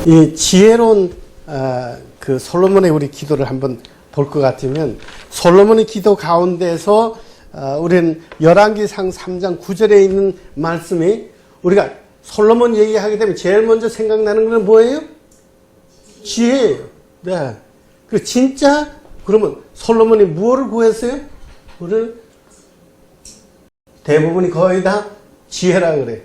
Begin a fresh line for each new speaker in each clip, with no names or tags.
이 지혜로운 그 솔로몬의 우리 기도를 한번 볼 것 같으면 솔로몬의 기도 가운데서 우리는 열왕기상 3장 9절에 있는 말씀이 우리가 솔로몬 얘기하게 되면 제일 먼저 생각나는 건 뭐예요? 지혜예요. 네. 그 진짜 그러면 솔로몬이 무엇을 구했어요? 오늘 대부분이 거의 다 지혜라 그래.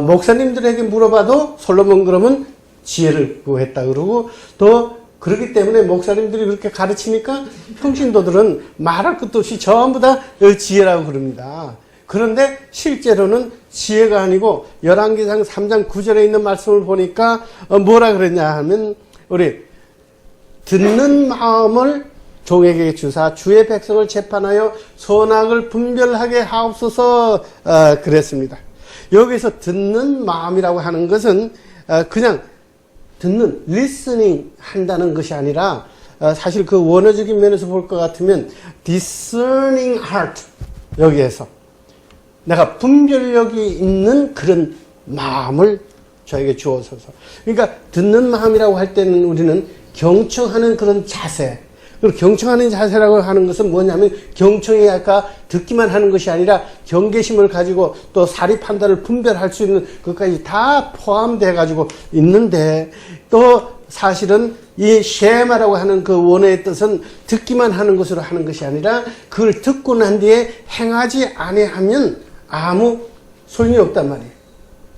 목사님들에게 물어봐도 솔로몬 그러면 지혜를 구했다 그러고 또 그렇기 때문에 목사님들이 그렇게 가르치니까 평신도들은 말할 것도 없이 전부 다 지혜라고 그럽니다. 그런데 실제로는 지혜가 아니고 열왕기상 3장 9절에 있는 말씀을 보니까 뭐라 그랬냐 하면 우리 듣는 마음을 종에게 주사 주의 백성을 재판하여 선악을 분별하게 하옵소서 그랬습니다. 여기서 듣는 마음이라고 하는 것은 그냥 듣는 listening 한다는 것이 아니라 사실 그 원어적인 면에서 볼 것 같으면 discerning heart 여기에서 내가 분별력이 있는 그런 마음을 저에게 주어서서 그러니까 듣는 마음이라고 할 때는 우리는 경청하는 그런 자세 그리고 경청하는 자세라고 하는 것은 뭐냐면 경청이 아까 듣기만 하는 것이 아니라 경계심을 가지고 또 사리 판단을 분별할 수 있는 것까지 다 포함되어 가지고 있는데 또 사실은 이 쉐마라고 하는 그 원어의 뜻은 듣기만 하는 것으로 하는 것이 아니라 그걸 듣고 난 뒤에 행하지 아니하면 아무 소용이 없단 말이에요.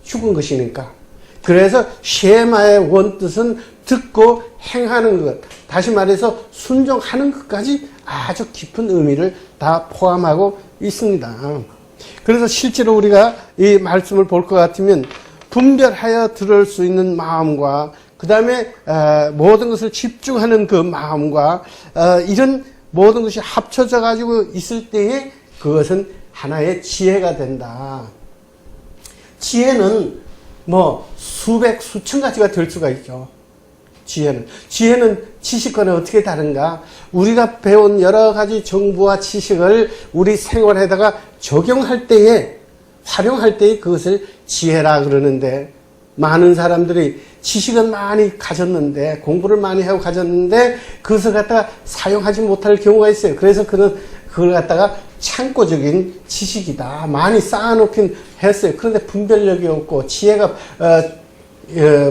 죽은 것이니까. 그래서 쉐마의 원뜻은 듣고 행하는 것, 다시 말해서 순종하는 것까지 아주 깊은 의미를 다 포함하고 있습니다. 그래서 실제로 우리가 이 말씀을 볼 것 같으면 분별하여 들을 수 있는 마음과 그 다음에 모든 것을 집중하는 그 마음과 이런 모든 것이 합쳐져 가지고 있을 때에 그것은 하나의 지혜가 된다. 지혜는 뭐 수백 수천 가지가 될 수가 있죠. 지혜는 지식과는 어떻게 다른가? 우리가 배운 여러 가지 정보와 지식을 우리 생활에다가 적용할 때에 활용할 때에 그것을 지혜라 그러는데 많은 사람들이 지식은 많이 가졌는데 공부를 많이 하고 가졌는데 그것을 갖다가 사용하지 못할 경우가 있어요. 그래서 그걸 갖다가 창고적인 지식이다. 많이 쌓아놓긴 했어요. 그런데 분별력이 없고 지혜가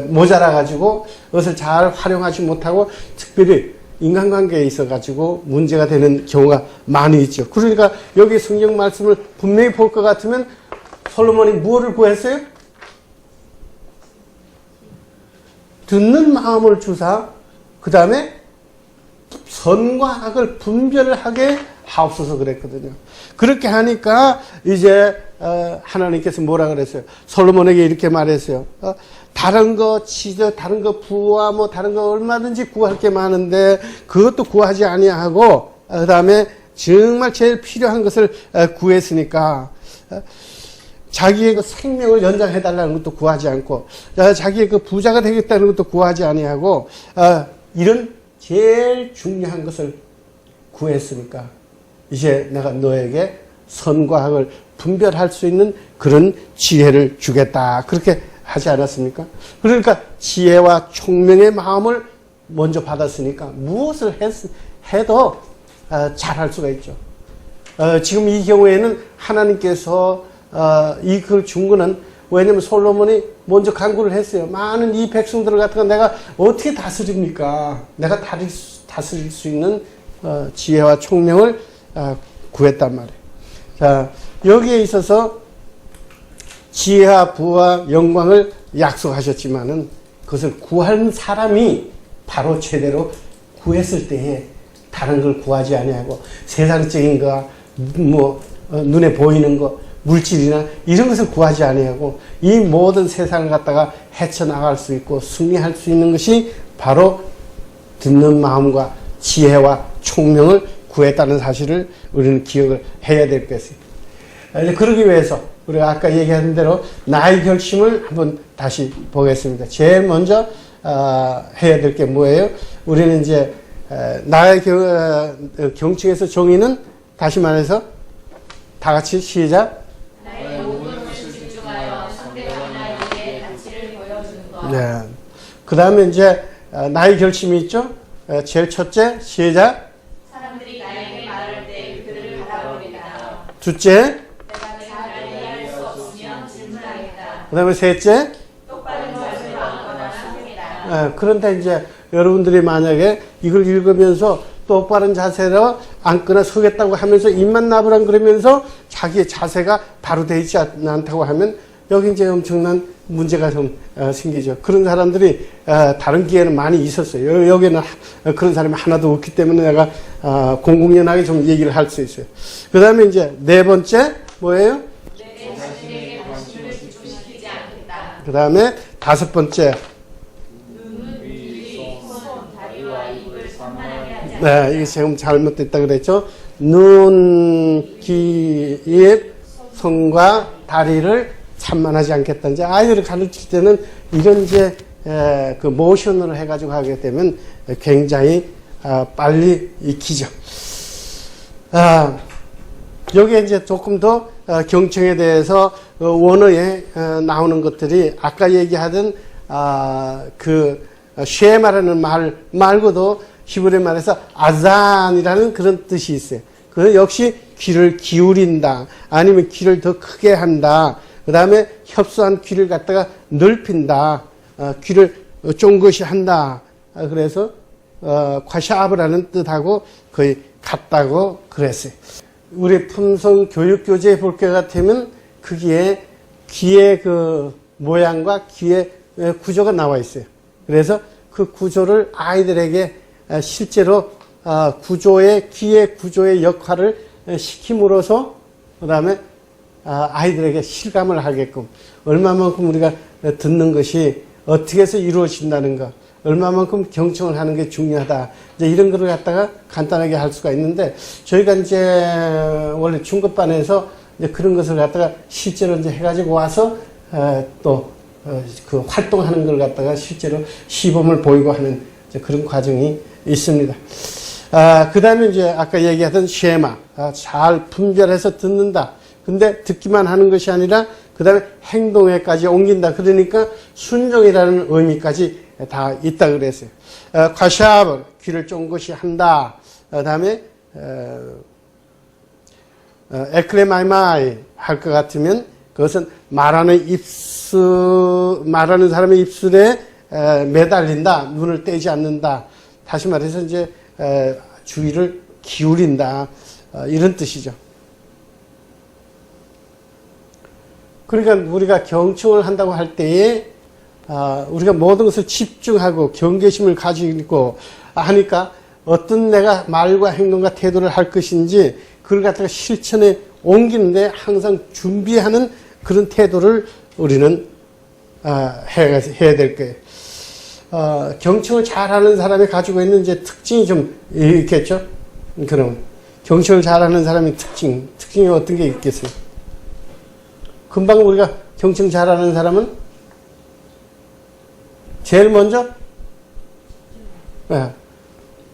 모자라가지고 그것을 잘 활용하지 못하고 특별히 인간관계에 있어가지고 문제가 되는 경우가 많이 있죠. 그러니까 여기 성경 말씀을 분명히 볼 것 같으면 솔로몬이 무엇을 구했어요? 듣는 마음을 주사 그 다음에 선과 악을 분별하게 하옵소서 그랬거든요. 그렇게 하니까 이제 하나님께서 뭐라 그랬어요? 솔로몬에게 이렇게 말했어요. 다른 거 다른 거 부와 뭐 다른 거 얼마든지 구할 게 많은데 그것도 구하지 아니하고 그 다음에 정말 제일 필요한 것을 구했으니까 자기의 그 생명을 연장해달라는 것도 구하지 않고 자기의 그 부자가 되겠다는 것도 구하지 아니하고 이런 제일 중요한 것을 구했으니까 이제 내가 너에게 선과 악을 분별할 수 있는 그런 지혜를 주겠다. 그렇게 하지 않았습니까? 그러니까 지혜와 총명의 마음을 먼저 받았으니까 무엇을 해도 잘할 수가 있죠. 지금 이 경우에는 하나님께서 이걸 준 거는 왜냐면 솔로몬이 먼저 간구를 했어요. 많은 이 백성들을 갖다가 내가 어떻게 다스립니까? 내가 다스릴 수 있는 지혜와 총명을 구했단 말이에요. 자, 여기에 있어서 지혜와 부와 영광을 약속하셨지만은 그것을 구한 사람이 바로 제대로 구했을 때에 다른 걸 구하지 아니하고 세상적인 거, 뭐 눈에 보이는 거, 물질이나 이런 것을 구하지 아니하고 이 모든 세상을 갖다가 헤쳐나갈 수 있고 승리할 수 있는 것이 바로 듣는 마음과 지혜와 총명을 구했다는 사실을 우리는 기억을 해야 될 것입니다. 그러기 위해서 우리가 아까 얘기한 대로 나의 결심을 한번 다시 보겠습니다. 제일 먼저 해야 될 게 뭐예요? 우리는 이제 나의 경칭에서 정의는 다시 말해서 다 같이 시작.
나의 모든 것을 집중하여 상대방을 위해 가치를 보여주는 것.
네. 그 다음에 이제 나의 결심이 있죠. 제일 첫째, 시작.
사람들이 나에게 말할 때 그들을 바라보리다.
둘째,
내가 잘 이해할 수 없으면 질문하겠다.
그 다음에 셋째.
똑바른 자세로 앉거나 서겠다.
그런데 이제 여러분들이 만약에 이걸 읽으면서 똑바른 자세로 앉거나 서겠다고 하면서 입만 나부랑 그러면서 자기의 자세가 바로 되어 있지 않다고 하면 여기 이제 엄청난 문제가 좀 생기죠. 그런 사람들이 다른 기회는 많이 있었어요. 여기는 그런 사람이 하나도 없기 때문에 내가 공공연하게 좀 얘기를 할 수 있어요. 그 다음에 이제 네 번째 뭐예요?
내 자신에게 관심을 집중시키지 않겠다.
그 다음에 다섯 번째
눈은 귀, 손, 다리와 입을 산만하게 하지 않겠다.
이게 지금 잘못됐다 그랬죠. 눈, 귀, 입, 손과 다리를 산만하지 않겠다. 이제 아이들을 가르칠 때는 이런 이제 그 모션으로 해가지고 하게 되면 굉장히 빨리 익히죠. 여기에 이제 조금 더 경청에 대해서 원어에 나오는 것들이 아까 얘기하던 그 쉐마라는 말 말고도 히브리 말에서 아잔이라는 그런 뜻이 있어요. 그 역시 귀를 기울인다, 아니면 귀를 더 크게 한다. 그 다음에 협소한 귀를 갖다가 넓힌다, 귀를 쫑긋이 한다. 그래서 과샤브라는 뜻하고 거의 같다고 그랬어요. 우리 품성 교육 교재에 볼 것 같으면 거기에 귀의 그 모양과 귀의 구조가 나와 있어요. 그래서 그 구조를 아이들에게 실제로 귀의 구조의 역할을 시킴으로써 그 다음에 아이들에게 실감을 하게끔 얼마만큼 우리가 듣는 것이 어떻게 해서 이루어진다는 것, 얼마만큼 경청을 하는 게 중요하다. 이제 이런 거를 갖다가 간단하게 할 수가 있는데 저희가 이제 원래 중급반에서 이제 그런 것을 갖다가 실제로 이제 해가지고 와서 또 그 활동하는 걸 갖다가 실제로 시범을 보이고 하는 이제 그런 과정이 있습니다. 그 다음에 이제 아까 얘기하던 쉐마, 잘 분별해서 듣는다. 근데 듣기만 하는 것이 아니라 그 다음에 행동에까지 옮긴다. 그러니까 순종이라는 의미까지 다 있다 그랬어요. 과샤브, 귀를 쫑긋이 한다. 그 다음에 에클레마이마이 할 것 같으면 그것은 말하는 사람의 입술에 매달린다. 눈을 떼지 않는다. 다시 말해서 이제 주의를 기울인다. 이런 뜻이죠. 그러니까 우리가 경청을 한다고 할 때에 우리가 모든 것을 집중하고 경계심을 가지고 하니까 어떤 내가 말과 행동과 태도를 할 것인지 그걸 갖다가 실천에 옮기는데 항상 준비하는 그런 태도를 우리는 해야 될 거예요. 경청을 잘하는 사람이 가지고 있는 이제 특징이 좀 있겠죠. 그럼 경청을 잘하는 사람의 특징이 어떤 게 있겠어요? 금방 우리가 경청 잘하는 사람은 제일 먼저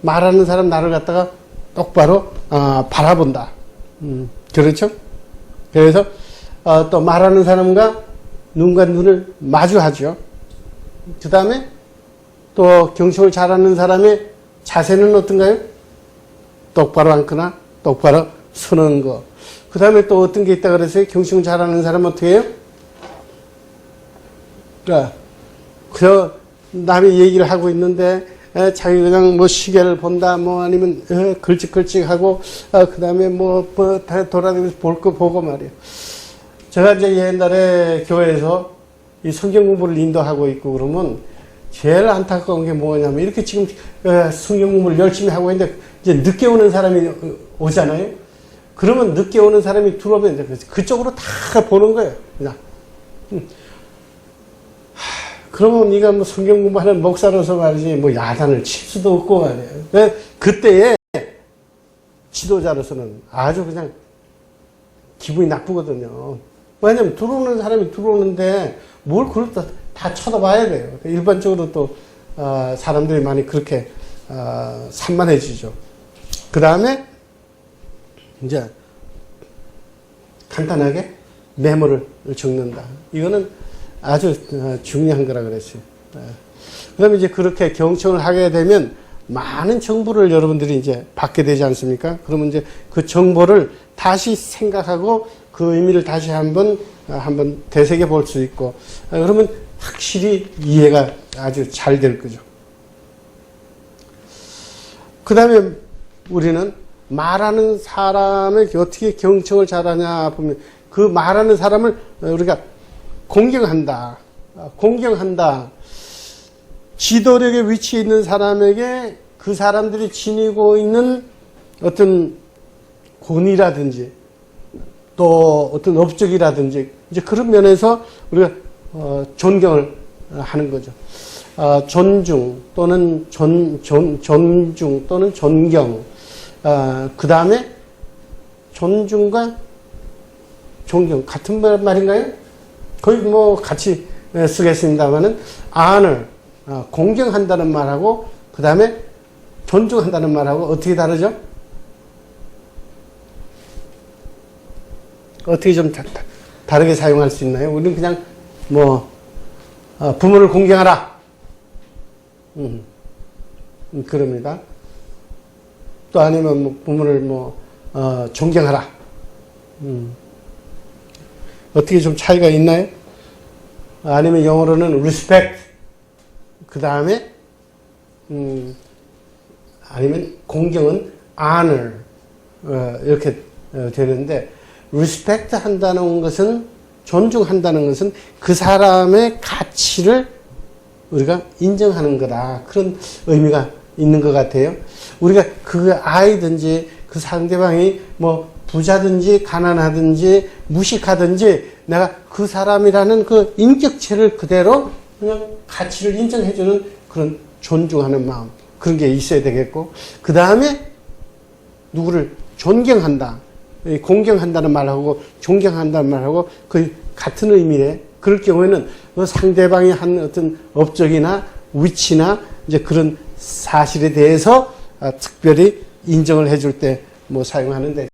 말하는 사람 나를 갖다가 똑바로 바라본다. 그렇죠? 그래서 또 말하는 사람과 눈과 눈을 마주하죠. 그 다음에 또 경청을 잘하는 사람의 자세는 어떤가요? 똑바로 앉거나 똑바로 서는 거. 그 다음에 또 어떤 게 있다 그랬어요? 경청을 잘하는 사람은 어떻게 해요? 그 남이 얘기를 하고 있는데 자기 그냥 뭐 시계를 본다, 뭐 아니면 걸찍걸찍하고 그 다음에 뭐 돌아다니면서 볼 거 보고 말이에요. 제가 이제 옛날에 교회에서 이 성경 공부를 인도하고 있고 그러면 제일 안타까운 게 뭐냐면 이렇게 지금 성경 공부를 열심히 하고 있는데 이제 늦게 오는 사람이 오잖아요. 그러면 늦게 오는 사람이 들어오면 이제 그쪽으로 다 보는 거예요. 그냥. 그러면 네가 뭐 성경 공부하는 목사로서 말이지 뭐 야단을 칠 수도 없고 말이에요. 그때에 지도자로서는 아주 그냥 기분이 나쁘거든요. 왜냐면 들어오는 사람이 들어오는데 뭘 그걸 다 쳐다봐야 돼요. 일반적으로 또 사람들이 많이 그렇게 산만해지죠. 그 다음에 이제 간단하게 메모를 적는다. 이거는 아주 중요한 거라 그랬어요. 그다음에 이제 그렇게 경청을 하게 되면 많은 정보를 여러분들이 이제 받게 되지 않습니까? 그러면 이제 그 정보를 다시 생각하고 그 의미를 다시 한번 되새겨 볼 수 있고, 그러면 확실히 이해가 아주 잘 될 거죠. 그 다음에 우리는 말하는 사람을 어떻게 경청을 잘하냐 보면, 그 말하는 사람을 우리가 공경한다. 지도력의 위치에 있는 사람에게 그 사람들이 지니고 있는 어떤 권위라든지 또 어떤 업적이라든지 이제 그런 면에서 우리가 존경을 하는 거죠. 존중 또는 존중 또는 존경. 그 다음에 존중과 존경 같은 말인가요? 거의 뭐 같이 쓰겠습니다만은 honor 공경한다는 말하고 그 다음에 존중한다는 말하고 어떻게 다르죠? 어떻게 좀 다르게 사용할 수 있나요? 우리는 그냥 뭐 부모를 공경하라 그럽니다. 또 아니면 뭐 부모를 존경하라. 어떻게 좀 차이가 있나요? 아니면 영어로는 respect 그 다음에 아니면 공경은 honor 이렇게 되는데, respect 한다는 것은, 존중한다는 것은 그 사람의 가치를 우리가 인정하는 거다, 그런 의미가 있는 것 같아요. 우리가 그 아이든지 그 상대방이 뭐 부자든지 가난하든지 무식하든지 내가 그 사람이라는 그 인격체를 그대로 그냥 가치를 인정해주는 그런 존중하는 마음, 그런 게 있어야 되겠고, 그 다음에 누구를 존경한다, 공경한다는 말하고 존경한다는 말하고 그 같은 의미래. 그럴 경우에는 그 상대방이 한 어떤 업적이나 위치나 이제 그런 사실에 대해서 특별히 인정을 해줄 때 뭐 사용하는데,